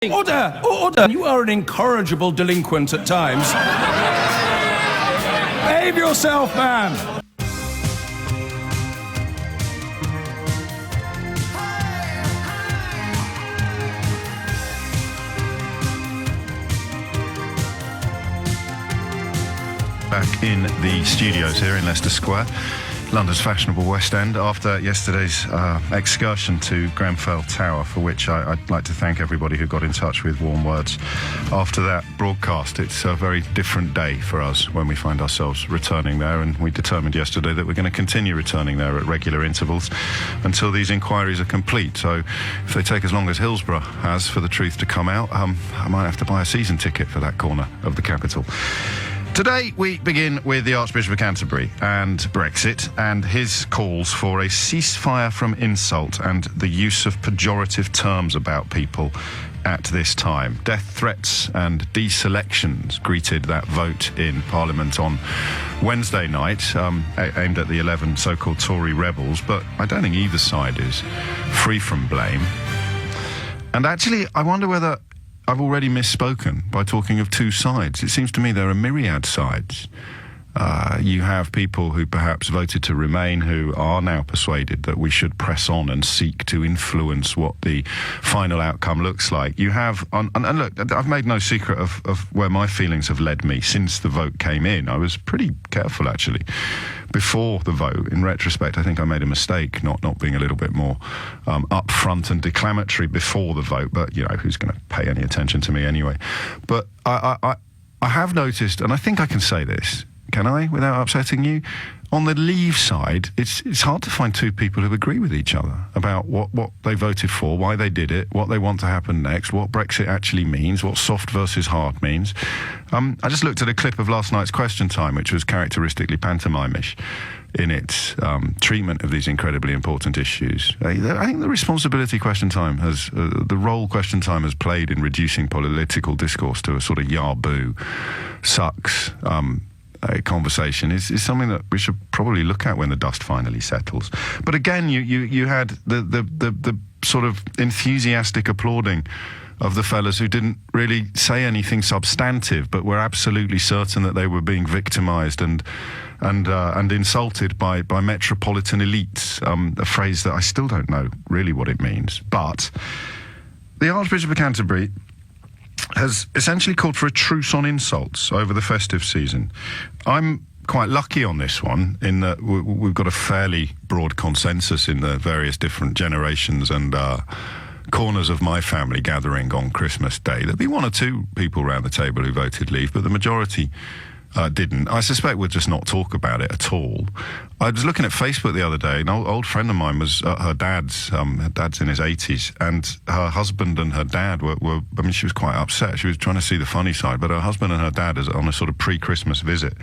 Order! Order! You are an incorrigible delinquent at times. Behave yourself, man! Back in the studios here in Leicester Square, London's fashionable West End, after yesterday's excursion to Grenfell Tower, for which I'd like to thank everybody who got in touch with warm words after that broadcast. It's a very different day for us when we find ourselves returning there, and we determined yesterday that we're going to continue returning there at regular intervals until these inquiries are complete. So if they take as long as Hillsborough has for the truth to come out, I might have to buy a season ticket for that corner of the capital. Today we begin with the Archbishop of Canterbury and Brexit and his calls for a ceasefire from insult and the use of pejorative terms about people at this time. Death threats and deselections greeted that vote in Parliament on Wednesday night, aimed at the 11 so-called Tory rebels, but I don't think either side is free from blame. And actually, I wonder whether I've already misspoken by talking of two sides. It seems to me there are myriad sides. You have people who perhaps voted to remain who are now persuaded that we should press on and seek to influence what the final outcome looks like. You have, and look, I've made no secret of where my feelings have led me since the vote came in. I was pretty careful, actually, before the vote. In retrospect, I think I made a mistake not being a little bit more upfront and declamatory before the vote, but, you know, who's going to pay any attention to me anyway? But I have noticed, and I think I can say this, can I, without upsetting you? On the Leave side, it's hard to find two people who agree with each other about what they voted for, why they did it, what they want to happen next, what Brexit actually means, what soft versus hard means. I just looked at a clip of last night's Question Time, which was characteristically pantomimish in its treatment of these incredibly important issues. I think the responsibility Question Time has, the role Question Time has played in reducing political discourse to a sort of yah-boo, sucks, conversation is something that we should probably look at when the dust finally settles. But again, you had the sort of enthusiastic applauding of the fellas who didn't really say anything substantive, but were absolutely certain that they were being victimised and insulted by metropolitan elites. A phrase that I still don't know really what it means. But the Archbishop of Canterbury has essentially called for a truce on insults over the festive season. I'm quite lucky on this one in that we've got a fairly broad consensus in the various different generations and corners of my family gathering on Christmas Day. There'll be one or two people around the table who voted Leave, but the majority didn't. I suspect we'll just not talk about it at all. I was looking at Facebook the other day. An old friend of mine was at her dad's. Her dad's in his 80s, and her husband and her dad were. I mean, she was quite upset. She was trying to see the funny side, but her husband and her dad, as on a sort of pre-Christmas visit,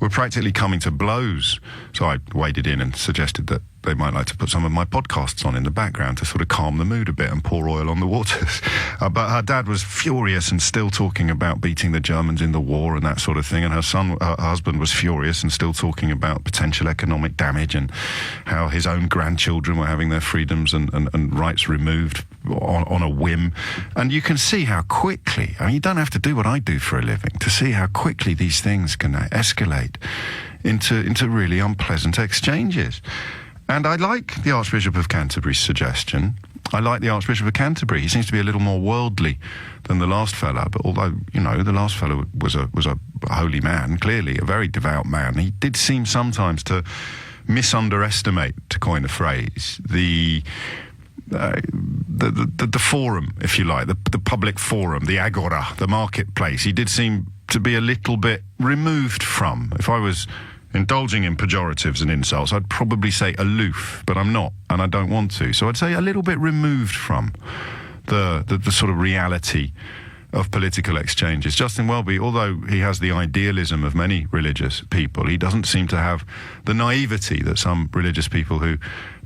were practically coming to blows. So I waded in and suggested that they might like to put some of my podcasts on in the background to sort of calm the mood a bit and pour oil on the waters. But her dad was furious and still talking about beating the Germans in the war and that sort of thing. And her husband was furious and still talking about potential economic damage and how his own grandchildren were having their freedoms and rights removed on a whim. And you can see how quickly, I mean, you don't have to do what I do for a living to see how quickly these things can escalate into really unpleasant exchanges. And I like the Archbishop of Canterbury's suggestion. I like the Archbishop of Canterbury. He seems to be a little more worldly than the last fella, but although, you know, the last fellow was a holy man, clearly a very devout man, he did seem sometimes to misunderestimate, to coin a phrase, the forum, if you like, the public forum, the agora, the marketplace. He did seem to be a little bit removed from. If I was indulging in pejoratives and insults, I'd probably say aloof, but I'm not, and I don't want to. So I'd say a little bit removed from the sort of reality of political exchanges. Justin Welby, although he has the idealism of many religious people, he doesn't seem to have the naivety that some religious people who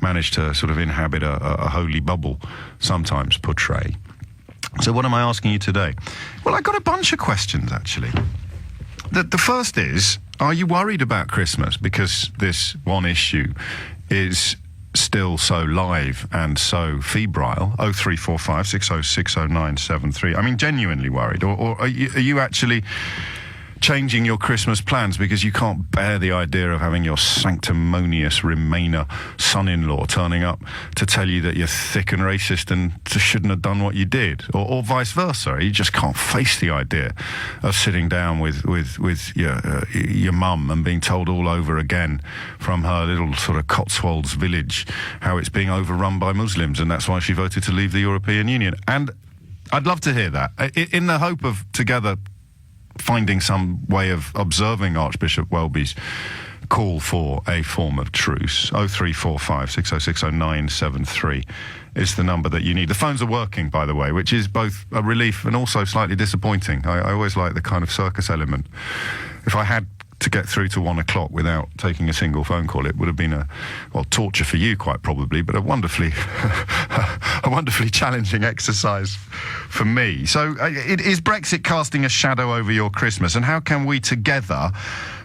manage to sort of inhabit a holy bubble sometimes portray. So what am I asking you today? Well, I got a bunch of questions, actually. The first is, are you worried about Christmas because this one issue is still so live and so febrile. 0345 60600973. I mean, genuinely worried, or are you actually changing your Christmas plans because you can't bear the idea of having your sanctimonious Remainer son-in-law turning up to tell you that you're thick and racist and shouldn't have done what you did, or vice versa? You just can't face the idea of sitting down with your mum and being told all over again from her little sort of Cotswolds village how it's being overrun by Muslims and that's why she voted to leave the European Union. And I'd love to hear that, in the hope of together finding some way of observing Archbishop Welby's call for a form of truce. 0345 60600973 is the number that you need. The phones are working, by the way, which is both a relief and also slightly disappointing. I always like the kind of circus element. If I had to get through to 1 o'clock without taking a single phone call, it would have been torture for you, quite probably, but a wonderfully challenging exercise for me. So is Brexit casting a shadow over your Christmas? And how can we together,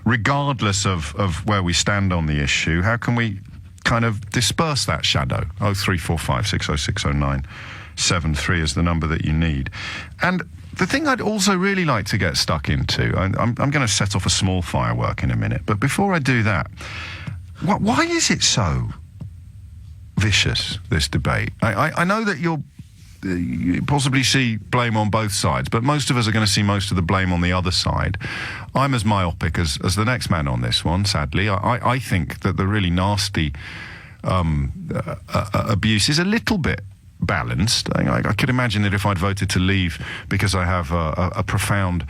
regardless of where we stand on the issue, how can we kind of disperse that shadow? 0345 60600973 is the number that you need. And the thing I'd also really like to get stuck into, I'm going to set off a small firework in a minute, but before I do that, why is it so vicious, this debate? I know that you possibly see blame on both sides, but most of us are going to see most of the blame on the other side. I'm as myopic as the next man on this one, sadly. I think that the really nasty abuse is a little bit balanced. I could imagine that if I'd voted to leave because I have a profound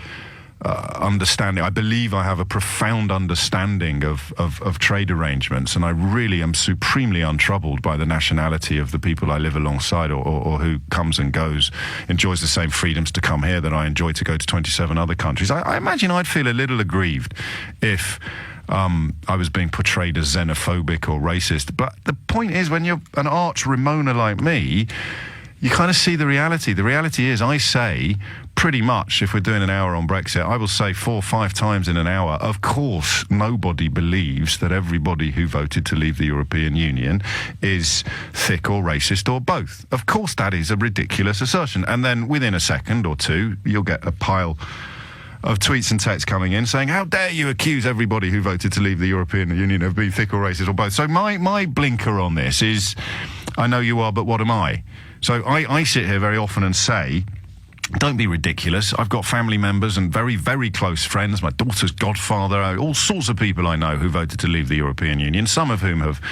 understanding, I believe I have a profound understanding of trade arrangements, and I really am supremely untroubled by the nationality of the people I live alongside or who comes and goes, enjoys the same freedoms to come here that I enjoy to go to 27 other countries. I imagine I'd feel a little aggrieved if I was being portrayed as xenophobic or racist. But the point is, when you're an arch Remoaner like me, you kind of see the reality. The reality is, I say pretty much, if we're doing an hour on Brexit, I will say 4 or 5 times in an hour, of course, nobody believes that everybody who voted to leave the European Union is thick or racist or both. Of course, that is a ridiculous assertion. And then within a second or two, you'll get a pile of tweets and texts coming in saying, how dare you accuse everybody who voted to leave the European Union of being thick or racist or both. So my blinker on this is, I know you are, but what am I? So I sit here very often and say, don't be ridiculous. I've got family members and very, very close friends, my daughter's godfather, all sorts of people I know who voted to leave the European Union, some of whom have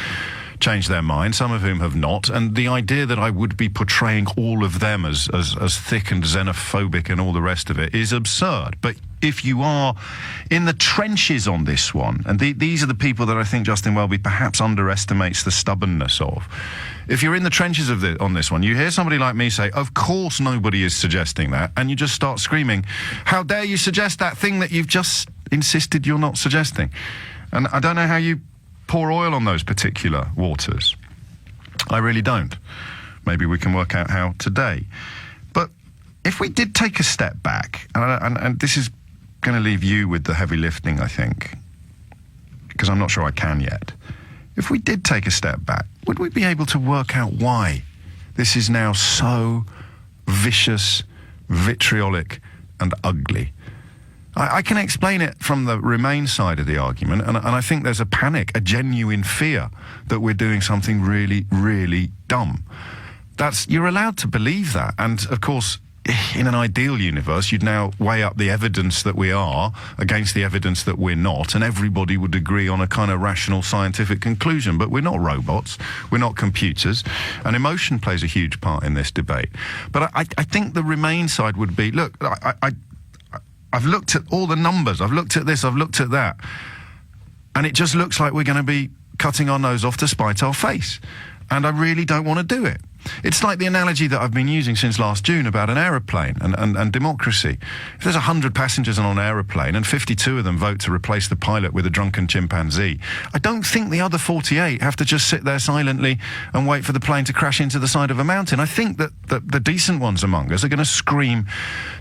changed their mind, some of whom have not, and the idea that I would be portraying all of them as thick and xenophobic and all the rest of it is absurd. But if you are in the trenches on this one, and these are the people that I think Justin Welby perhaps underestimates the stubbornness of. If you're in the trenches on this one, you hear somebody like me say, of course nobody is suggesting that, and you just start screaming, how dare you suggest that thing that you've just insisted you're not suggesting? And I don't know how you pour oil on those particular waters. I really don't. Maybe we can work out how today. But if we did take a step back, and this is going to leave you with the heavy lifting, I think, because I'm not sure I can yet. If we did take a step back, would we be able to work out why this is now so vicious, vitriolic, and ugly? I can explain it from the Remain side of the argument, and I think there's a panic, a genuine fear that we're doing something really, really dumb. You're allowed to believe that, and of course, in an ideal universe, you'd now weigh up the evidence that we are against the evidence that we're not, and everybody would agree on a kind of rational scientific conclusion. But we're not robots, we're not computers, and emotion plays a huge part in this debate. But I think the Remain side would be, look, I've looked at all the numbers, I've looked at this, I've looked at that, and it just looks like we're going to be cutting our nose off to spite our face. And I really don't want to do it. It's like the analogy that I've been using since last June about an aeroplane and democracy. If there's 100 passengers on an aeroplane and 52 of them vote to replace the pilot with a drunken chimpanzee, I don't think the other 48 have to just sit there silently and wait for the plane to crash into the side of a mountain. I think that the decent ones among us are going to scream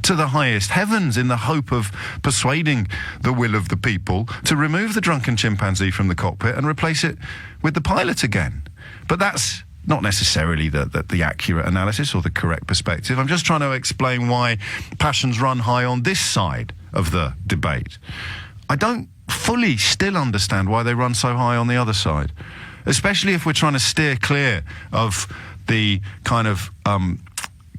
to the highest heavens in the hope of persuading the will of the people to remove the drunken chimpanzee from the cockpit and replace it with the pilot again. But that's not necessarily the accurate analysis or the correct perspective. I'm just trying to explain why passions run high on this side of the debate. I don't fully still understand why they run so high on the other side, especially if we're trying to steer clear of the kind of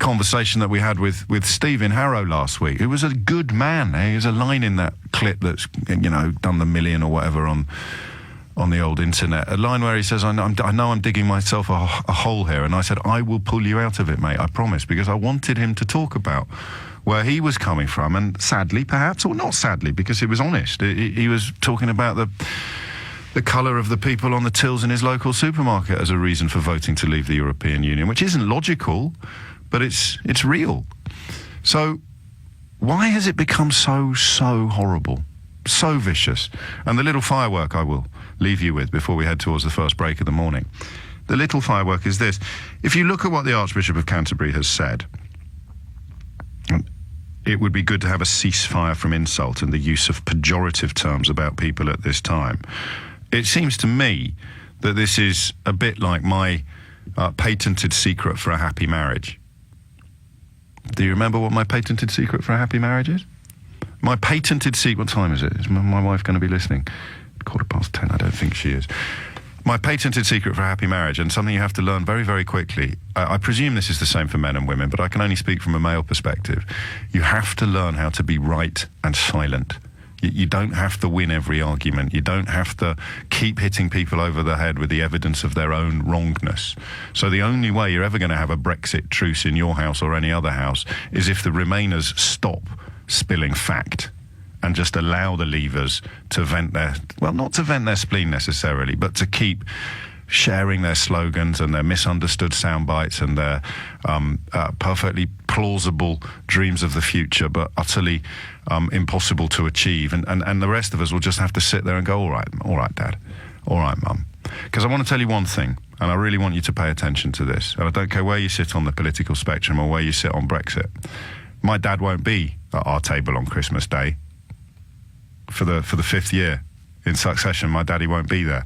conversation that we had with Steve in Harrow last week, who was a good man. There's a line in that clip that's, done the million or whatever on the old internet, a line where he says, I know I'm digging myself a hole here, and I said, I will pull you out of it, mate, I promise, because I wanted him to talk about where he was coming from, and sadly, perhaps, or not sadly, because he was honest, he was talking about the colour of the people on the tills in his local supermarket as a reason for voting to leave the European Union, which isn't logical, but it's real. So why has it become so horrible, so vicious? And the little firework I will leave you with before we head towards the first break of the morning. The little firework is this. If you look at what the Archbishop of Canterbury has said, it would be good to have a ceasefire from insult and the use of pejorative terms about people at this time. It seems to me that this is a bit like my patented secret for a happy marriage. Do you remember what my patented secret for a happy marriage is? My patented secret... What time is it? Is my wife going to be listening? 10:15. I don't think she is. My patented secret for a happy marriage, and something you have to learn very, very quickly. I presume this is the same for men and women, but I can only speak from a male perspective. You have to learn how to be right and silent. You don't have to win every argument. You don't have to keep hitting people over the head with the evidence of their own wrongness. So the only way you're ever going to have a Brexit truce in your house or any other house is if the Remainers stop spilling fact and just allow the Leavers to vent their, well, not to vent their spleen necessarily, but to keep sharing their slogans and their misunderstood sound bites and their perfectly plausible dreams of the future, but utterly impossible to achieve. And the rest of us will just have to sit there and go, all right, Dad, all right, Mum. Because I want to tell you one thing, and I really want you to pay attention to this, and I don't care where you sit on the political spectrum or where you sit on Brexit. My dad won't be at our table on Christmas Day. For the fifth year in succession, my daddy won't be there.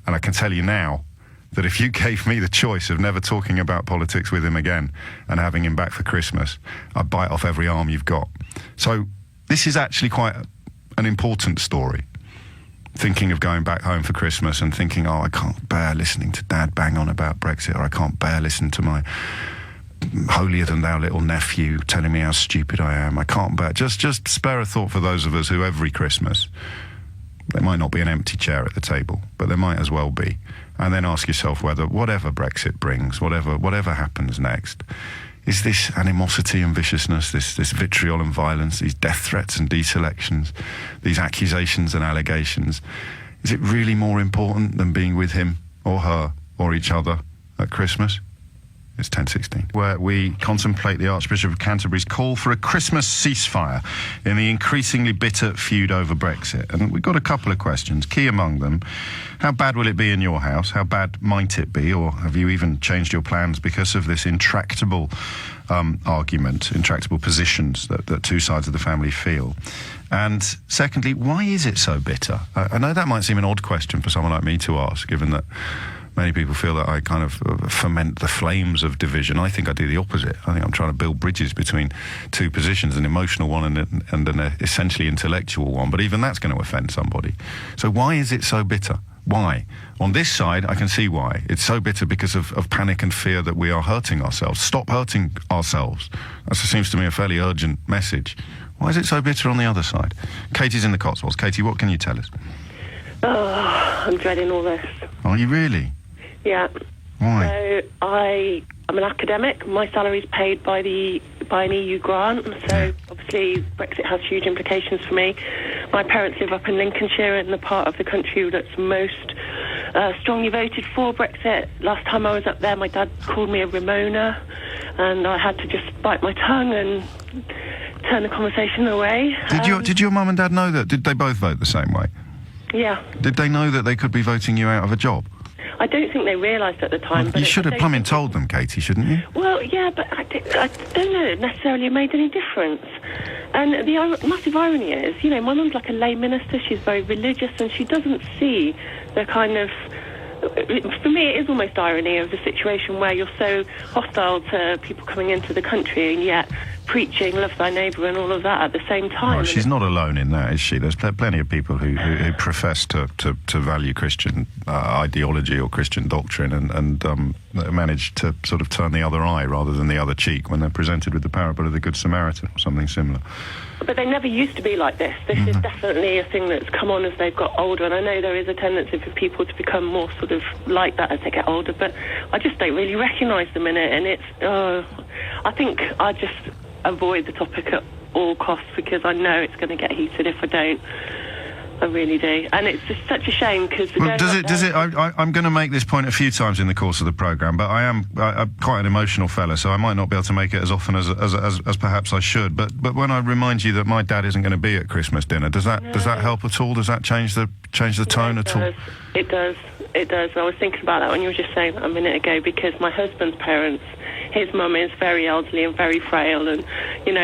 And I can tell you now that if you gave me the choice of never talking about politics with him again and having him back for Christmas, I'd bite off every arm you've got. So this is actually quite an important story. Thinking of going back home for Christmas and thinking, I can't bear listening to Dad bang on about Brexit, or I can't bear listening to my holier-than-thou little nephew telling me how stupid I am. I can't bear. Just spare a thought for those of us who every Christmas, there might not be an empty chair at the table, but there might as well be. And then ask yourself whether whatever Brexit brings, whatever happens next, is this animosity and viciousness, this vitriol and violence, these death threats and deselections, these accusations and allegations, is it really more important than being with him or her or each other at Christmas? It's 10:16, where we contemplate the Archbishop of Canterbury's call for a Christmas ceasefire in the increasingly bitter feud over Brexit. And we've got a couple of questions, key among them. How bad will it be in your house? How bad might it be? Or have you even changed your plans because of this intractable argument, intractable positions that two sides of the family feel? And secondly, why is it so bitter? I know that might seem an odd question for someone like me to ask, given that many people feel that I kind of foment the flames of division. I think I do the opposite. I think I'm trying to build bridges between two positions, an emotional one and an essentially intellectual one. But even that's going to offend somebody. So why is it so bitter? Why? On this side, I can see why. It's so bitter because of panic and fear that we are hurting ourselves. Stop hurting ourselves. That seems to me a fairly urgent message. Why is it so bitter on the other side? Katie's in the Cotswolds. Katie, what can you tell us? Oh, I'm dreading all this. Are you really? Yeah. Why? So I'm an academic. My salary's paid by an EU grant. So obviously Brexit has huge implications for me. My parents live up in Lincolnshire, in the part of the country that's most strongly voted for Brexit. Last time I was up there, my dad called me a Ramona, and I had to just bite my tongue and turn the conversation away. Did your mum and dad know that? Did they both vote the same way? Yeah. Did they know that they could be voting you out of a job? I don't think they realised at the time. Well, but you should have plumbing told them, Katie, shouldn't you? Well, yeah, but I don't know it necessarily made any difference. And the massive irony is, my mum's like a lay minister. She's very religious, and she doesn't see the kind of for me, it is almost irony of the situation where you're so hostile to people coming into the country and yet preaching love thy neighbour and all of that at the same time. Well, she's not alone in that, is she? There's plenty of people who profess to value Christian ideology or Christian doctrine and manage to sort of turn the other eye rather than the other cheek when they're presented with the parable of the Good Samaritan or something similar. But they never used to be like this. This is definitely a thing that's come on as they've got older, and I know there is a tendency for people to become more sort of like that as they get older, but I just don't really recognise them in it, and it's... I think I just avoid the topic at all costs because I know it's going to get heated if I don't. I really do, and it's just such a shame because. Well, I'm going to make this point a few times in the course of the programme, but I'm quite an emotional fella, so I might not be able to make it as often as perhaps I should. But when I remind you that my dad isn't going to be at Christmas dinner, does that help at all? Does that change the tone at all? It does. I was thinking about that when you were just saying that a minute ago because my husband's parents. His mum is very elderly and very frail, and you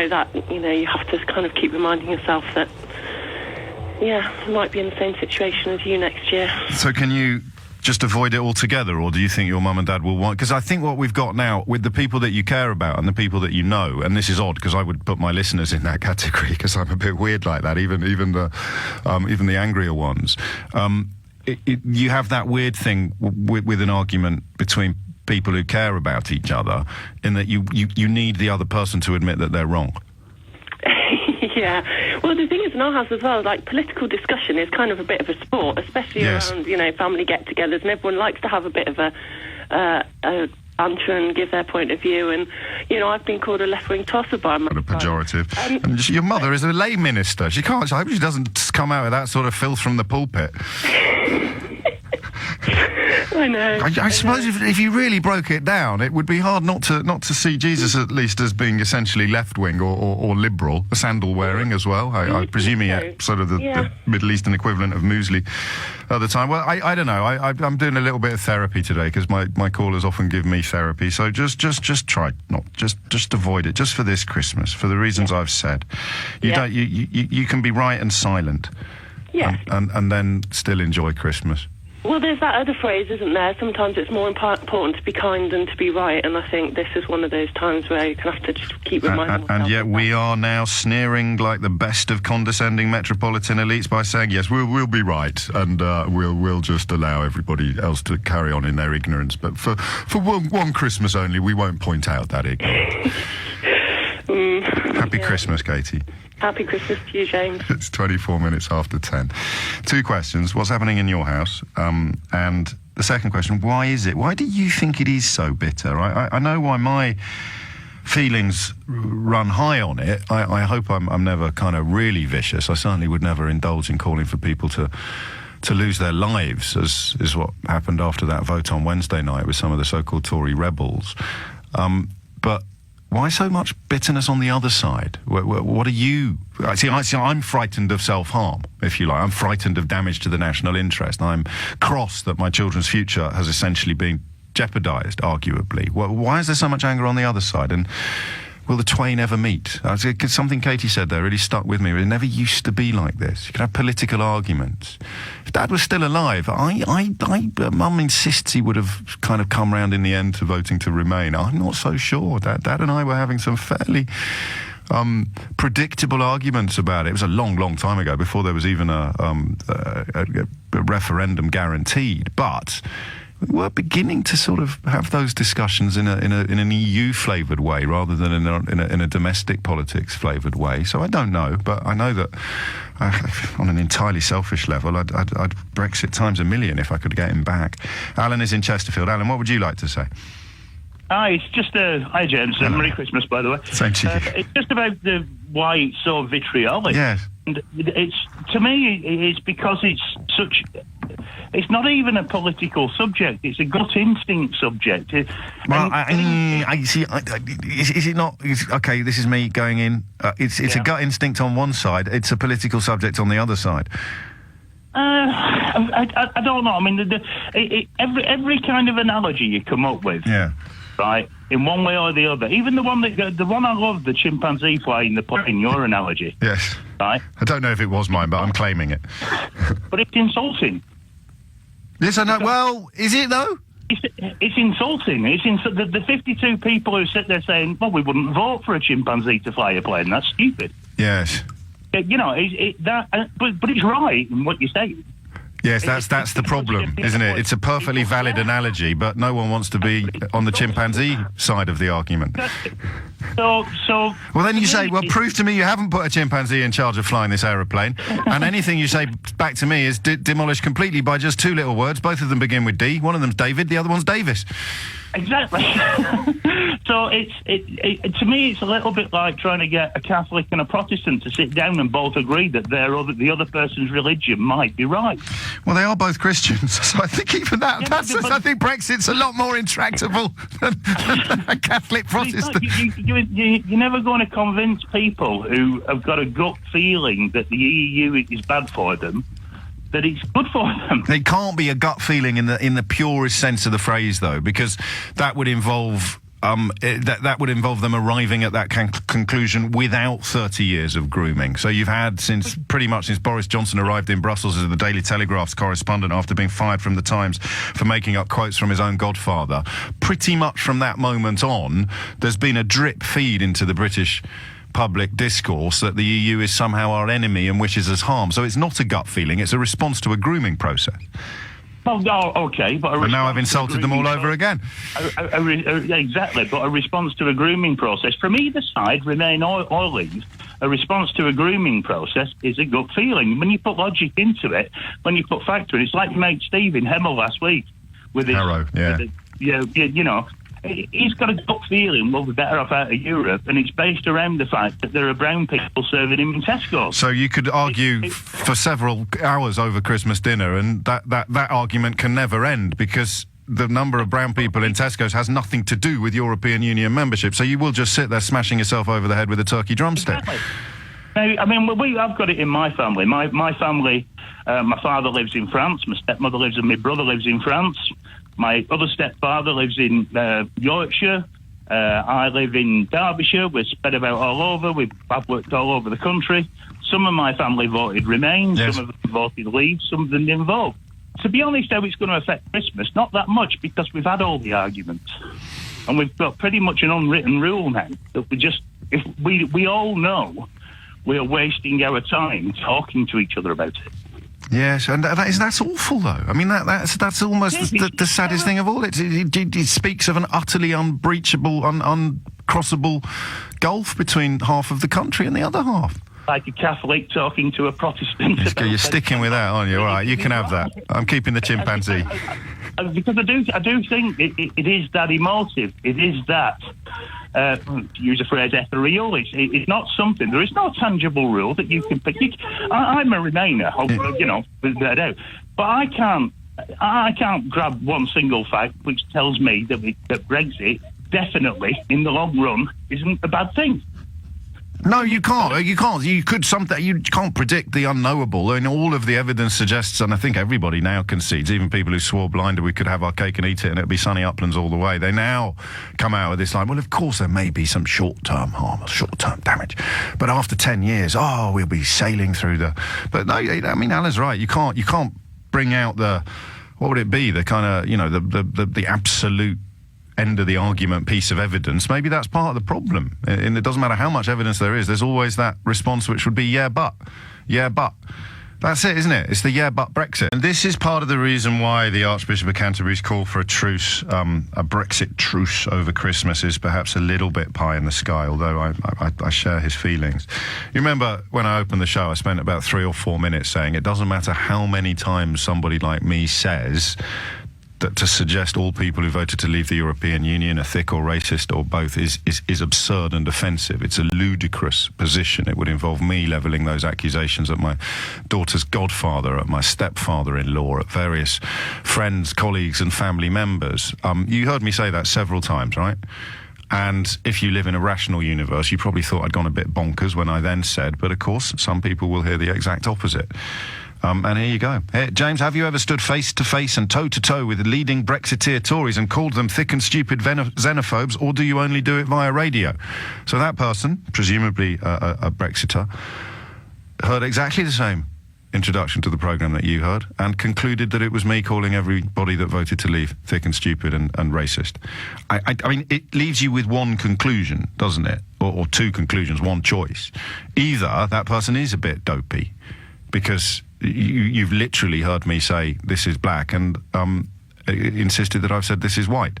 have to kind of keep reminding yourself that, you might be in the same situation as you next year. So can you just avoid it altogether, or do you think your mum and dad will want... Because I think what we've got now, with the people that you care about and the people that you know, and this is odd because I would put my listeners in that category because I'm a bit weird like that, even the angrier ones. You have that weird thing with an argument between people who care about each other, in that you need the other person to admit that they're wrong. Yeah. Well, the thing is in our house as well, like, political discussion is kind of a bit of a sport, especially around, family get-togethers, and everyone likes to have a bit of a answer and give their point of view, and, I've been called a left-wing tosser by my... A pejorative. And your mother is a lay minister. I hope she doesn't come out with that sort of filth from the pulpit. I know. I suppose if you really broke it down, it would be hard not to see Jesus at least as being essentially left-wing or liberal, sandal-wearing as well. I presume he ate sort of the Middle Eastern equivalent of muesli at the time. Well, I don't know. I'm doing a little bit of therapy today because my callers often give me therapy. So just try not just avoid it just for this Christmas for the reasons I've said. You can be right and silent, and then still enjoy Christmas. Well, there's that other phrase, isn't there? Sometimes it's more important to be kind than to be right, and I think this is one of those times where you have to just keep reminding myself. And yet we are now sneering like the best of condescending metropolitan elites by saying, yes, we'll be right, and we'll just allow everybody else to carry on in their ignorance. But for one Christmas only, we won't point out that ignorance. Happy Christmas, Katie. Happy Christmas to you, James. It's 24 minutes after 10. 2 questions. What's happening in your house? And the second question, why is it? Why do you think it is so bitter? I know why my feelings run high on it. I hope I'm never kind of really vicious. I certainly would never indulge in calling for people to lose their lives, as is what happened after that vote on Wednesday night with some of the so-called Tory rebels. But why so much bitterness on the other side? What are you... See, I'm frightened of self-harm, if you like. I'm frightened of damage to the national interest. I'm cross that my children's future has essentially been jeopardised, arguably. Why is there so much anger on the other side? And will the twain ever meet? Something Katie said there really stuck with me. It never used to be like this. You could have political arguments. If Dad was still alive, Mum insists he would have kind of come round in the end to voting to remain. I'm not so sure. Dad and I were having some fairly predictable arguments about it. It was a long, long time ago, before there was even a referendum guaranteed. But we were beginning to sort of have those discussions in an EU-flavoured way rather than in a domestic politics flavoured way. So I don't know, but I know that on an entirely selfish level, I'd Brexit times a million if I could get him back. Alan is in Chesterfield. Alan, what would you like to say? Hi, it's just hi James. Merry Christmas, by the way. Thank you. It's just about why it's so vitriolic. Yes. And to me, it's because it's such. It's not even a political subject. It's a gut instinct subject. Well, I see. Is it not? Okay, this is me going in. It's a gut instinct on one side. It's a political subject on the other side. I don't know. I mean, every kind of analogy you come up with, right, in one way or the other. Even the one I love, the chimpanzee flying the plane. Your analogy, yes, right. I don't know if it was mine, but I'm claiming it. But it's insulting. Yes, I know. Well, is it though? It's insulting. The 52 people who sit there saying, well, we wouldn't vote for a chimpanzee to fly a plane. That's stupid. Yes. You know, but it's right in what you're saying. Yes, that's the problem, isn't it? It's a perfectly valid analogy, but no one wants to be on the chimpanzee side of the argument. So. Well, then you say, well, prove to me you haven't put a chimpanzee in charge of flying this aeroplane, and anything you say back to me is demolished completely by just two little words. Both of them begin with D. One of them's David, the other one's Davis. Exactly. So to me, it's a little bit like trying to get a Catholic and a Protestant to sit down and both agree that the other person's religion might be right. Well, they are both Christians, so I think even that. I think Brexit's a lot more intractable than a Catholic Protestant. You're never going to convince people who have got a gut feeling that the EU is bad for them that it's good for them. It can't be a gut feeling in the purest sense of the phrase, though, because that would involve that would involve them arriving at that conclusion without 30 years of grooming. So you've had pretty much since Boris Johnson arrived in Brussels as the Daily Telegraph's correspondent after being fired from the Times for making up quotes from his own godfather. Pretty much from that moment on, there's been a drip feed into the British public discourse that the EU is somehow our enemy and wishes us harm. So it's not a gut feeling, it's a response to a grooming process. Well, no, okay, but now I've insulted them all over again. Exactly, but a response to a grooming process from either side, Remain or Leave, a response to a grooming process is a gut feeling. When you put logic into it, when you put factor in, it's like your mate Steve in Hemel last week with his, Harrow, yeah. You know, he's got a gut feeling we'll be better off out of Europe, and it's based around the fact that there are brown people serving him in Tesco's. So you could argue for several hours over Christmas dinner, and that argument can never end, because the number of brown people in Tesco's has nothing to do with European Union membership. So you will just sit there smashing yourself over the head with a turkey drumstick. Exactly. Now, I mean, I've got it in my family. My family, my father lives in France, my stepmother lives and my brother lives in France. My other stepfather lives in Yorkshire. I live in Derbyshire. We're spread about all over. I've worked all over the country. Some of my family voted Remain. Yes. Some of them voted Leave. Some of them didn't vote. To be honest, how it's going to affect Christmas, not that much, because we've had all the arguments. And we've got pretty much an unwritten rule now that if we all know we're wasting our time talking to each other about it. Yes, and that's awful, though. I mean, that's almost the saddest thing of all. It speaks of an utterly unbreachable, uncrossable gulf between half of the country and the other half. Like a Catholic talking to a Protestant. You're sticking with that, aren't you? All right, you can have that. I'm keeping the chimpanzee. Because I do think it is that emotive. It is that, to use a phrase, ethereal. It's not something. There is no tangible rule that you can pick. I'm a Remainer, you know, with that out. But I can't grab one single fact which tells me that Brexit definitely, in the long run, isn't a bad thing. No, you can't. You can't. You can't predict the unknowable. And all of the evidence suggests, and I think everybody now concedes, even people who swore blind we could have our cake and eat it and it'd be sunny uplands all the way, they now come out with this line, well, of course there may be some short-term harm, short-term damage, but after 10 years, we'll be sailing through the... But no, I mean, Alan's right. You can't bring out the... What would it be? The kind of, you know, the absolute end of the argument piece of evidence. Maybe that's part of the problem. And it doesn't matter how much evidence there is, there's always that response which would be yeah but. That's it, isn't it? It's the yeah but Brexit. And this is part of the reason why the Archbishop of Canterbury's call for a truce, a Brexit truce over Christmas, is perhaps a little bit pie in the sky, although I share his feelings. You remember when I opened the show, I spent about 3 or 4 minutes saying it doesn't matter how many times somebody like me says that to suggest all people who voted to leave the European Union are thick or racist or both is absurd and offensive. It's a ludicrous position. It would involve me levelling those accusations at my daughter's godfather, at my stepfather-in-law, at various friends, colleagues and family members. You heard me say that several times, right? And if you live in a rational universe, you probably thought I'd gone a bit bonkers when I then said, but of course, some people will hear the exact opposite. And here you go. Hey, James, have you ever stood face-to-face and toe-to-toe with leading Brexiteer Tories and called them thick and stupid xenophobes, or do you only do it via radio? So that person, presumably a Brexiter, heard exactly the same introduction to the programme that you heard and concluded that it was me calling everybody that voted to leave thick and stupid and racist. I mean, it leaves you with one conclusion, doesn't it? Or two conclusions, one choice. Either that person is a bit dopey, because you've literally heard me say this is black and insisted that I've said this is white.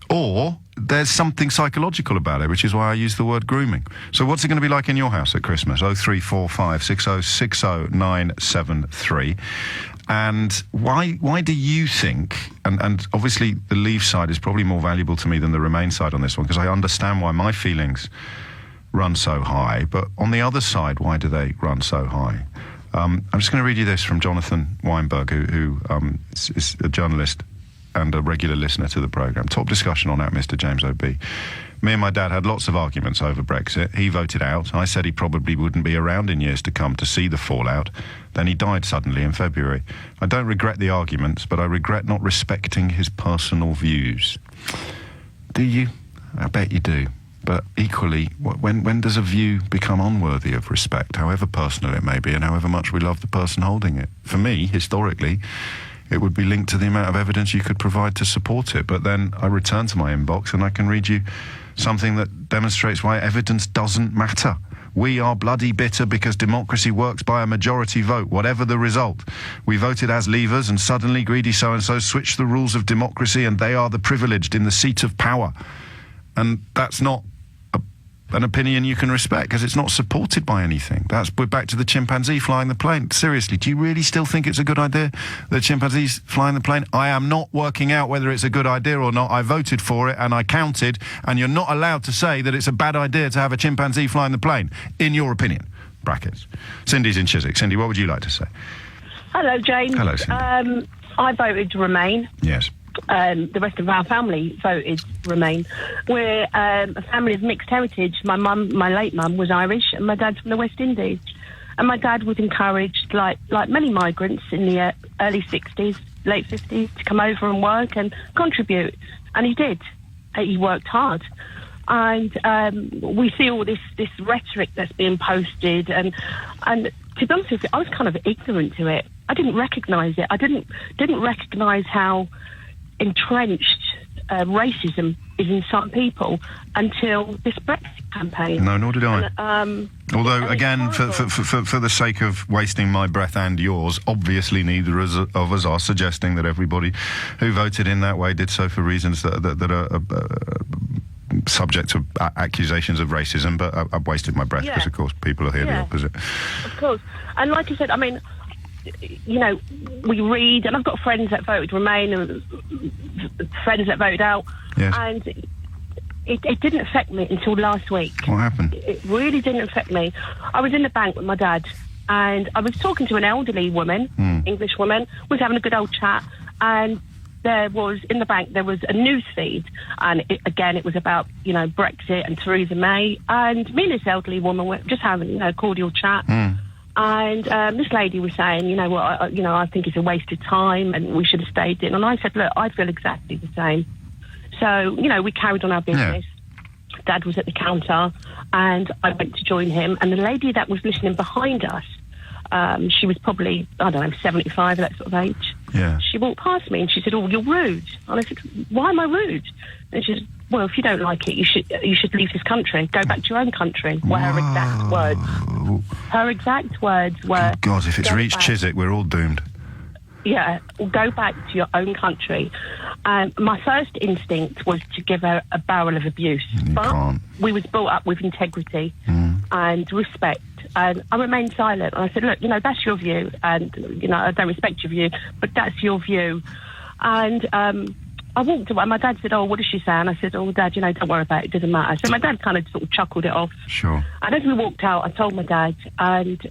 Or there's something psychological about it, which is why I use the word grooming. So what's it going to be like in your house at Christmas? 0345 6060973. And why do you think, and obviously the Leave side is probably more valuable to me than the Remain side on this one, because I understand why my feelings run so high, but on the other side, why do they run so high? I'm just going to read you this from Jonathan Weinberg, who is a journalist and a regular listener to the programme. Top discussion on that, Mr. James O.B. Me and my dad had lots of arguments over Brexit. He voted out. I said he probably wouldn't be around in years to come to see the fallout. Then he died suddenly in February. I don't regret the arguments, but I regret not respecting his personal views. Do you? I bet you do. But equally, when does a view become unworthy of respect, however personal it may be and however much we love the person holding it? For me, historically, it would be linked to the amount of evidence you could provide to support it. But then I return to my inbox and I can read you something that demonstrates why evidence doesn't matter. We are bloody bitter because democracy works by a majority vote, whatever the result. We voted as leavers and suddenly greedy so-and-so switched the rules of democracy and they are the privileged in the seat of power. And that's not an opinion you can respect because it's not supported by anything. We're back to the chimpanzee flying the plane. Seriously, do you really still think it's a good idea that chimpanzees flying the plane? I am not working out whether it's a good idea or not. I voted for it and I counted, and you're not allowed to say that it's a bad idea to have a chimpanzee flying the plane, in your opinion. Brackets. Cindy's in Chiswick. Cindy, what would you like to say? Hello, James. Hello, Cindy. I voted to Remain. Yes. The rest of our family voted Remain. We're a family of mixed heritage. My late mum, was Irish, and my dad's from the West Indies. And my dad was encouraged, like many migrants in the early 60s, late 50s, to come over and work and contribute. And he did. He worked hard. And we see all this rhetoric that's being posted. And to be honest with you, I was kind of ignorant to it. I didn't recognise it. I didn't recognise how entrenched racism is in some people until this Brexit campaign. No, nor did I. Although, again, for the sake of wasting my breath and yours, obviously neither of us are suggesting that everybody who voted in that way did so for reasons that are subject to accusations of racism, but I've wasted my breath because, of course, people are here the opposite. Of course. And like I said, I mean, you know, we read, and I've got friends that voted Remain and friends that voted out, and it didn't affect me until last week. What happened? It really didn't affect me. I was in the bank with my dad, and I was talking to an elderly woman, English woman, was having a good old chat, and in the bank, there was a news feed, and it was about, you know, Brexit and Theresa May, and me and this elderly woman were just having a cordial chat. And this lady was saying, you know what, I think it's a waste of time and we should have stayed in. And I said, look, I feel exactly the same. So, you know, we carried on our business. Yeah. Dad was at the counter and I went to join him. And the lady that was listening behind us, she was probably, 75, that sort of age. Yeah. She walked past me and she said, oh, you're rude. And I said, why am I rude? And she said, well, if you don't like it, you should leave this country. Go back to your own country. Were her exact words. Her exact words were... God, if it's reached Chiswick, we're all doomed. Yeah, go back to your own country. My first instinct was to give her a barrel of abuse. But we was brought up with integrity and respect. And I remained silent. And I said, look, you know, that's your view. And, you know, I don't respect your view, but that's your view. And... I walked away. My dad said, oh, what did she say? And I said, oh, Dad, you know, don't worry about it. It doesn't matter. So my dad kind of sort of chuckled it off. Sure. And as we walked out, I told my dad, and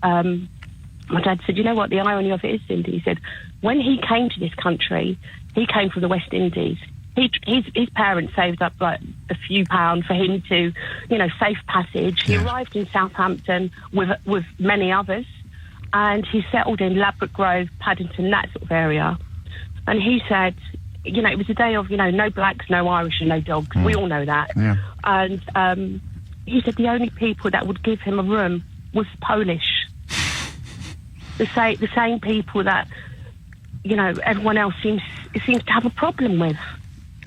my dad said, you know what the irony of it is, Cindy? He said, when he came to this country, he came from the West Indies. His parents saved up like a few pounds for him to, you know, safe passage. He arrived in Southampton with many others, and he settled in Ladbroke Grove, Paddington, that sort of area. And he said... You know, it was a day of, you know, no blacks, no Irish and no dogs. We all know that. Yeah. And he said the only people that would give him a room was Polish. the same people that, you know, everyone else seems to have a problem with.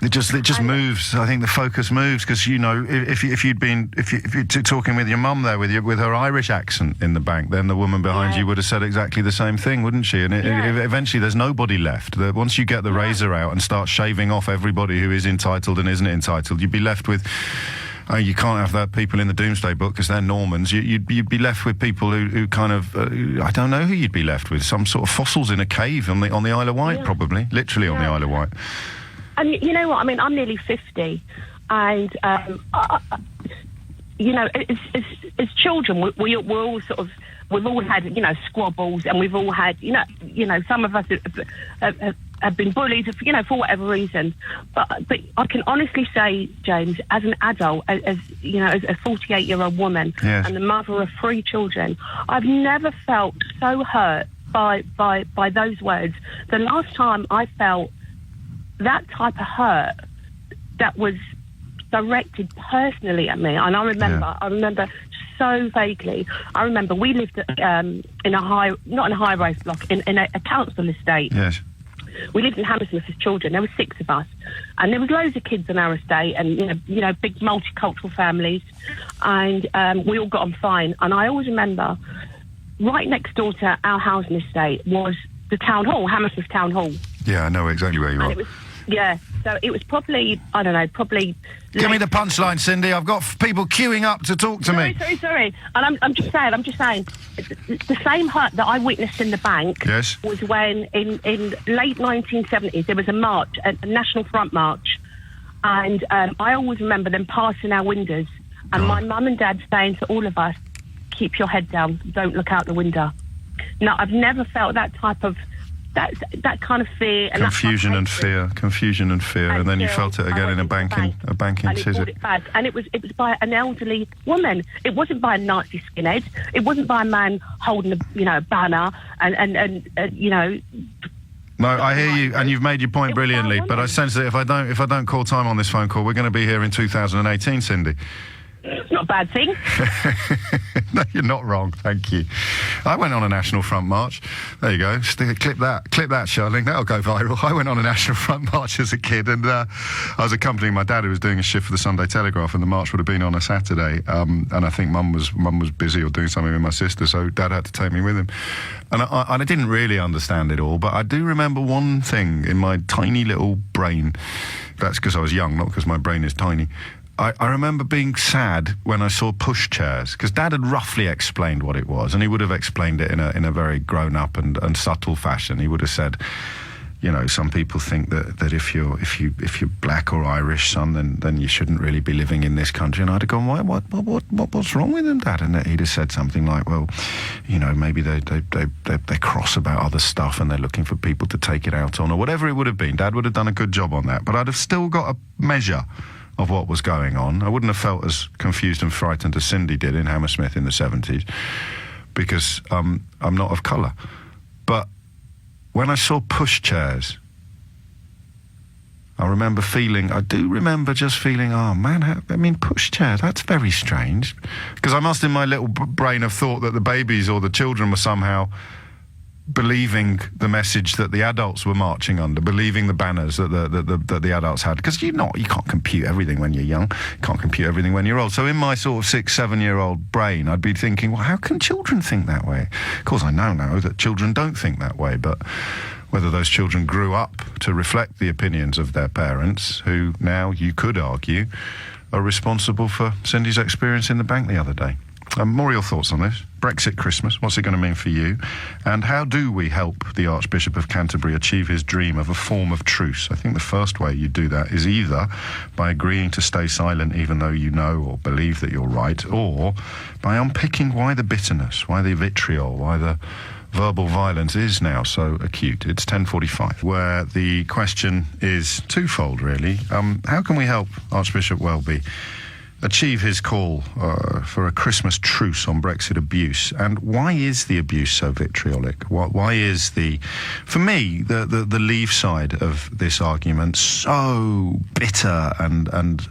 It just moves. I think the focus moves because, you know, if you're talking with your mum there with her Irish accent in the bank, then the woman behind you would have said exactly the same thing, wouldn't she? And eventually there's nobody left. Once you get the razor out and start shaving off everybody who is entitled and isn't entitled, you'd be left with... you can't have that people in the Doomsday Book because they're Normans. You'd be left with people who kind of I don't know who you'd be left with. Some sort of fossils in a cave on the Isle of Wight, probably, literally on the Isle of Wight. And you know what? I mean, I'm nearly 50, and you know, as children, we're all sort of, we've all had, you know, squabbles, and we've all had, you know, some of us have been bullied, you know, for whatever reason. But I can honestly say, James, as an adult, as you know, as a 48-year-old woman and the mother of 3 children, I've never felt so hurt by those words. The last time I felt that type of hurt that was directed personally at me, and I remember so vaguely. I remember we lived in not in a high-rise block, in a council estate. Yes. We lived in Hammersmith as children. There were 6 of us, and there was loads of kids on our estate, and you know, big multicultural families, and we all got on fine. And I always remember, right next door to our housing estate was the town hall, Hammersmith Town Hall. Yeah, I know exactly where you are. So it was probably, I don't know, probably... Give me the punchline, Cindy. I've got people queuing up to talk to me. Sorry. And I'm just saying, the same hurt that I witnessed in the bank was when, in late 1970s, there was a march, a National Front march, and I always remember them passing our windows, and my mum and dad saying to all of us, keep your head down, don't look out the window. Now, I've never felt that type of... That kind of fear and confusion and fear, and then you felt it again in a banking scissor. And it was by an elderly woman. It wasn't by a Nazi skinhead. It wasn't by a man holding a banner and you know. No, I hear you, and you've made your point brilliantly. But I sense that if I don't call time on this phone call, we're going to be here in 2018, Cindy. It's not a bad thing. No, you're not wrong. Thank you. I went on a National Front march. There you go. Clip that, Charlene. That'll go viral. I went on a National Front march as a kid, and I was accompanying my dad, who was doing a shift for the Sunday Telegraph, and the march would have been on a Saturday. And I think Mum was busy or doing something with my sister, so Dad had to take me with him. And I didn't really understand it all, but I do remember one thing in my tiny little brain. That's because I was young, not because my brain is tiny. I remember being sad when I saw pushchairs, because Dad had roughly explained what it was, and he would have explained it in a very grown-up and subtle fashion. He would have said, you know, some people think that if you're black or Irish, son, then you shouldn't really be living in this country. And I'd have gone, what's wrong with them, Dad? And he'd have said something like, well, you know, maybe they're cross about other stuff and they're looking for people to take it out on, or whatever it would have been. Dad would have done a good job on that, but I'd have still got a measure of what was going on. I wouldn't have felt as confused and frightened as Cindy did in Hammersmith in the 70s, because I'm not of colour. But when I saw pushchairs, I do remember just feeling, oh man, pushchairs, that's very strange. Because I must in my little brain have thought that the babies or the children were somehow believing the message that the adults were marching under, believing the banners that the adults had, because you can't compute everything when you're young, you can't compute everything when you're old. So in my sort of 6-7-year-old brain, I'd be thinking, well, how can children think that way? Of course, I now know that children don't think that way, but whether those children grew up to reflect the opinions of their parents, who now, you could argue, are responsible for Cindy's experience in the bank the other day. More your thoughts on this. Brexit Christmas, what's it going to mean for you? And how do we help the Archbishop of Canterbury achieve his dream of a form of truce? I think the first way you do that is either by agreeing to stay silent even though you know or believe that you're right, or by unpicking why the bitterness, why the vitriol, why the verbal violence is now so acute. It's 10:45, where the question is twofold, really. How can we help Archbishop Welby achieve his call for a Christmas truce on Brexit abuse. And why is the abuse so vitriolic? Why is for me, the Leave side of this argument so bitter and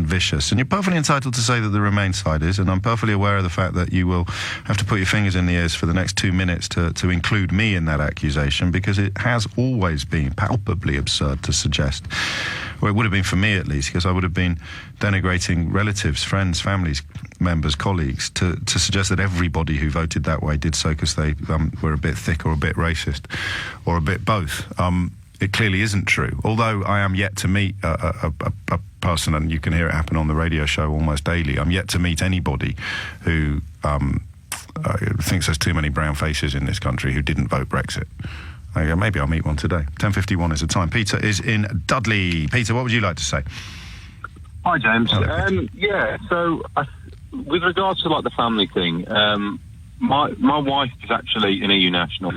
vicious? And you're perfectly entitled to say that the Remain side is, and I'm perfectly aware of the fact that you will have to put your fingers in the ears for the next 2 minutes to include me in that accusation, because it has always been palpably absurd to suggest, or it would have been for me at least, because I would have been denigrating relatives, friends, families, members, colleagues, to suggest that everybody who voted that way did so because they were a bit thick or a bit racist or a bit both. It clearly isn't true, although I am yet to meet a person, and you can hear it happen on the radio show almost daily. I'm yet to meet anybody who thinks there's too many brown faces in this country who didn't vote Brexit. Maybe I'll meet one today. 10:51 is the time. Peter is in Dudley. Peter, what would you like to say? Hi, James. So with regards to like the family thing, my wife is actually an EU national,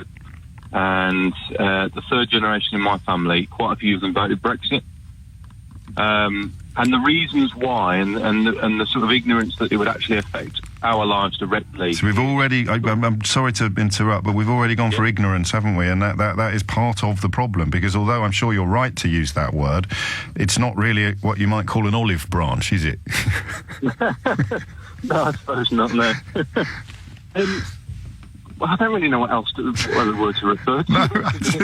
and the third generation in my family, quite a few of them voted Brexit. And the reasons why, and the sort of ignorance that it would actually affect our lives directly. So we've already, I'm sorry to interrupt, but we've already gone for ignorance, haven't we? And that is part of the problem, because although I'm sure you're right to use that word, it's not really what you might call an olive branch, is it? No, I suppose not, no. Well, I don't really know what other word to refer to. No,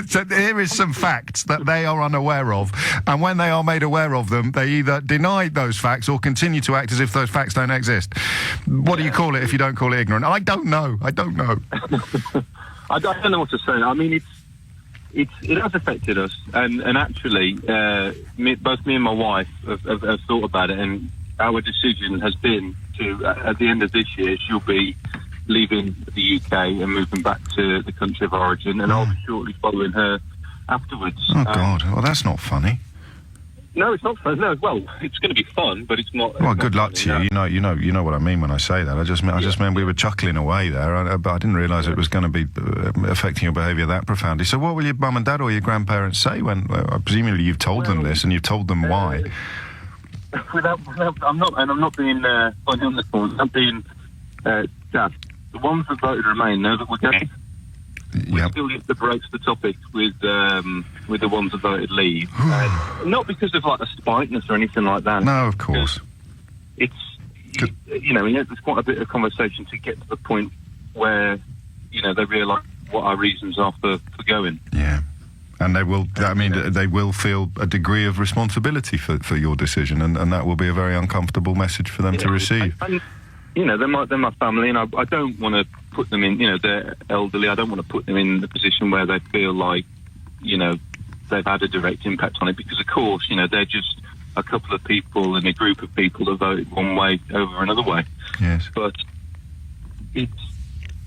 so here is some facts that they are unaware of, and when they are made aware of them, they either deny those facts or continue to act as if those facts don't exist. What do you call it if you don't call it ignorant? I don't know. I don't know what to say. I mean, it has affected us, and actually, both me and my wife have thought about it, and our decision has been to, at the end of this year, she'll be leaving the UK and moving back to the country of origin, and I'll be shortly following her afterwards. Oh God! Well, that's not funny. No, it's not fun. No, well, it's going to be fun, but it's not. Well, good luck to you. No. You know what I mean when I say that. I just meant we were chuckling away there, but I didn't realise it was going to be affecting your behaviour that profoundly. So, what will your mum and dad or your grandparents say when? Presumably, you've told them this, and you've told them why. I'm not being funny on this one. I'm being Dad. The ones that voted Remain know that we're going. We still get to broach the topic with the ones that voted Leave, not because of like a spiteness or anything like that. No, of course. It's there's quite a bit of conversation to get to the point where they realise what our reasons are for going. Yeah. And they will. I mean, they will feel a degree of responsibility for your decision, and that will be a very uncomfortable message for them to receive. They're my family, and I don't want to put them in, they're elderly. I don't want to put them in the position where they feel like, they've had a direct impact on it, because of course, they're just a couple of people in a group of people that voted one way over another way. Yes. But it's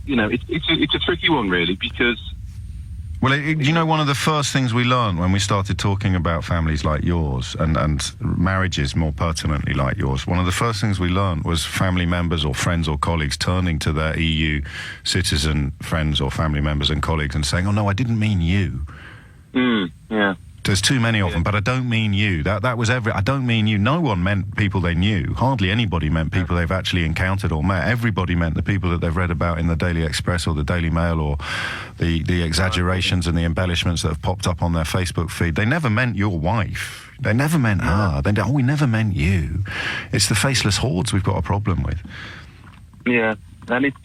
a tricky one, really, because... Well, one of the first things we learned when we started talking about families like yours and marriages more pertinently like yours, one of the first things we learned was family members or friends or colleagues turning to their EU citizen friends or family members and colleagues and saying, "Oh no, I didn't mean you." Yeah. There's too many of them, but I don't mean you. That was I don't mean you. No one meant people they knew. Hardly anybody meant people they've actually encountered or met. Everybody meant the people that they've read about in the Daily Express or the Daily Mail, or the exaggerations and the embellishments that have popped up on their Facebook feed. They never meant your wife. They never meant her. We never meant you. It's the faceless hordes we've got a problem with. Yeah, and it's...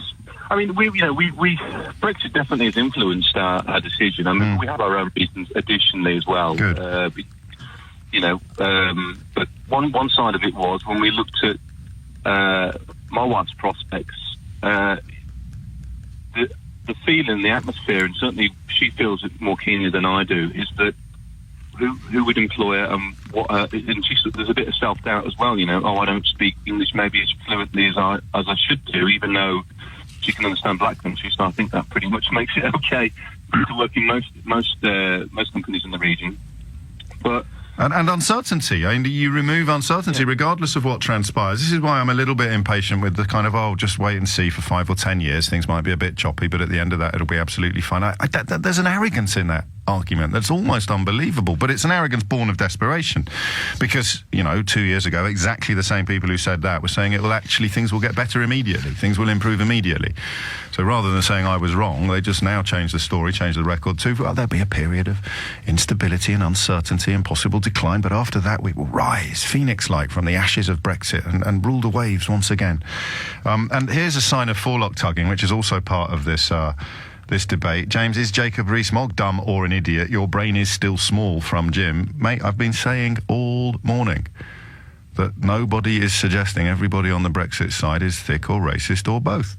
I mean, Brexit definitely has influenced our decision. I mean, we have our own reasons additionally as well. Good. But one side of it was when we looked at my wife's prospects, the feeling, the atmosphere, and certainly she feels it more keenly than I do, is that who would employ her and what? And there's a bit of self-doubt as well. I don't speak English maybe as fluently as I should do, even though she can understand black country, so I think that pretty much makes it okay to work in most companies in the region. But and uncertainty. I mean, you remove uncertainty regardless of what transpires. This is why I'm a little bit impatient with the kind of just wait and see for 5 or 10 years. Things might be a bit choppy, but at the end of that, it'll be absolutely fine. There's an arrogance in that argument that's almost unbelievable, but it's an arrogance born of desperation. Because, 2 years ago, exactly the same people who said that were saying things will get better immediately, things will improve immediately. So rather than saying I was wrong, they just now change the story, change the record to, there'll be a period of instability and uncertainty and possible decline, but after that we will rise, phoenix-like, from the ashes of Brexit and rule the waves once again. And here's a sign of forelock tugging, which is also part of this debate. James, is Jacob Rees-Mogg dumb or an idiot? Your brain is still small, from Jim. Mate, I've been saying all morning that nobody is suggesting everybody on the Brexit side is thick or racist or both.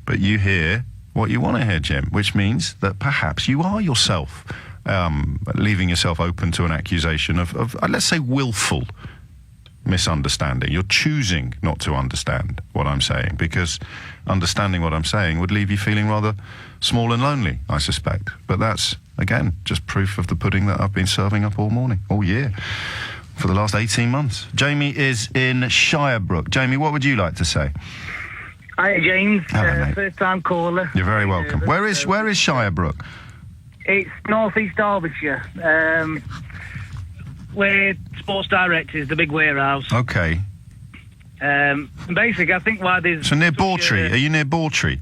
But you hear what you want to hear, Jim, which means that perhaps you are yourself leaving yourself open to an accusation of let's say, willful misunderstanding. You're choosing not to understand what I'm saying, because understanding what I'm saying would leave you feeling rather small and lonely, I suspect. But that's, again, just proof of the pudding that I've been serving up all morning, all year, for the last 18 months. Jamie is in Shirebrook. Jamie, what would you like to say? Hi, James. Hello, mate. First-time caller. You're very welcome. Where is Shirebrook? It's north-east Derbyshire. We're sports directors, the big warehouse. Okay. Basically, I think why there's... So near Bawtry. Are you near Bawtry?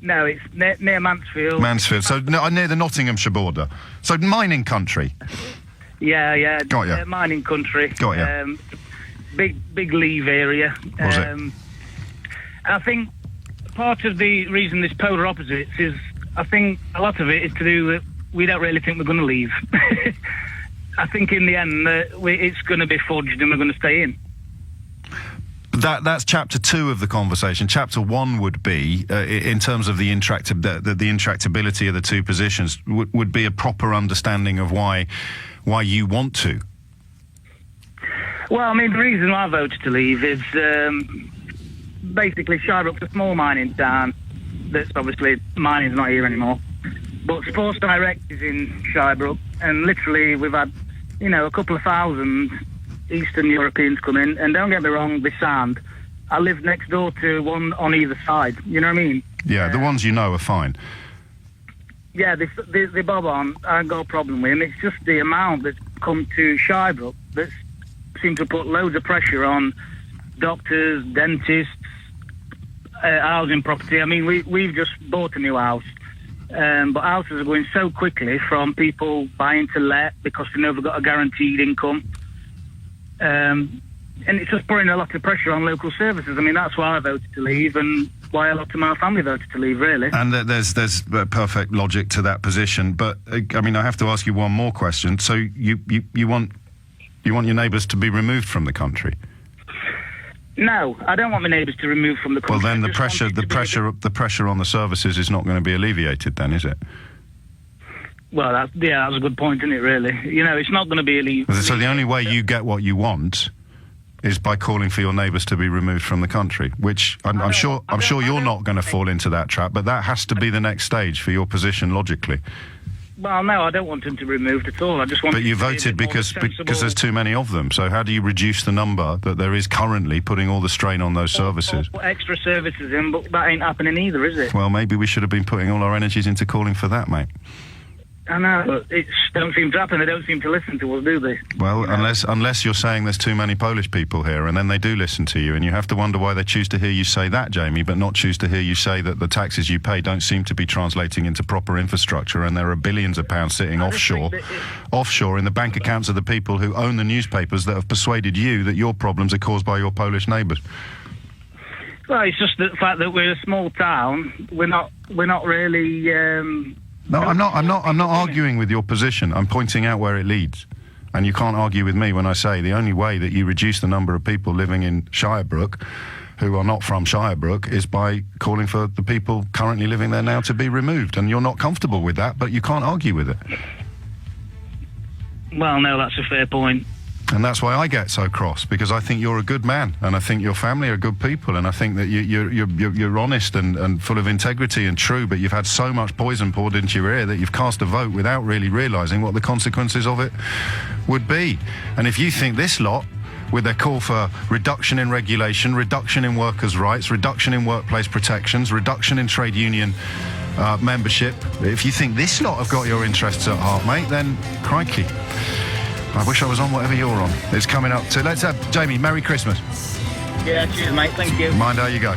No, it's near Mansfield. Mansfield. So near the Nottinghamshire border. So mining country. Yeah. Got ya. Mining country. Got ya. Big leave area. Was it? I think part of the reason there's polar opposites is, I think a lot of it is to do with we don't really think we're going to leave. I think in the end it's going to be fudged and we're going to stay in. That's chapter 2 of the conversation. Chapter 1 would be, in terms of the intractability of the two positions, would be a proper understanding of why you want to. Well, I mean, the reason I voted to leave is basically Shirebrook's a small mining town. That's obviously, mining's not here anymore. But Sports Direct is in Shirebrook, and literally we've had, a couple of thousand Eastern Europeans come in, and don't get me wrong, they sound. I live next door to one on either side, you know what I mean? Yeah, the ones are fine. Yeah, they bob on, I ain't got a problem with them. It's just the amount that's come to Shirebrook that seems to put loads of pressure on doctors, dentists, housing property. I mean, we've just bought a new house, but houses are going so quickly from people buying to let because they never got a guaranteed income. And it's just putting a lot of pressure on local services. I mean, that's why I voted to leave and why a lot of my family voted to leave, really. And there's perfect logic to that position. But, I mean, I have to ask you one more question. So you want your neighbours to be removed from the country? No, I don't want my neighbours to remove from the country. Well, then the pressure on the services is not going to be alleviated then, is it? Well, that's a good point, isn't it, really? It's not going to be alleviated. So the only way you get what you want is by calling for your neighbours to be removed from the country, which I'm sure you're not going to fall into that trap, but that has to be the next stage for your position logically. Well, no, I don't want them to be removed at all. I just want. But you voted because there's too many of them. So how do you reduce the number that there is currently, putting all the strain on those services? Put extra services in, but that ain't happening either, is it? Well, maybe we should have been putting all our energies into calling for that, mate. I know, but it don't seem to happen. They don't seem to listen to us, do they? Well, unless you're saying there's too many Polish people here, and then they do listen to you, and you have to wonder why they choose to hear you say that, Jamie, but not choose to hear you say that the taxes you pay don't seem to be translating into proper infrastructure, and there are billions of pounds sitting offshore in the bank accounts of the people who own the newspapers that have persuaded you that your problems are caused by your Polish neighbours. Well, it's just the fact that we're a small town. We're not really. No, I'm not arguing with your position. I'm pointing out where it leads. And you can't argue with me when I say the only way that you reduce the number of people living in Shirebrook who are not from Shirebrook is by calling for the people currently living there now to be removed. And you're not comfortable with that, but you can't argue with it. Well, no, that's a fair point. And that's why I get so cross, because I think you're a good man, and I think your family are good people, and I think that you're honest and full of integrity and true, but you've had so much poison poured into your ear that you've cast a vote without really realising what the consequences of it would be. And if you think this lot, with their call for reduction in regulation, reduction in workers' rights, reduction in workplace protections, reduction in trade union membership. If you think this lot have got your interests at heart, mate, then crikey. I wish I was on whatever you're on. It's coming up to... Let's have... Jamie, Merry Christmas. Yeah, cheers, mate. Thank you. Mind how you go.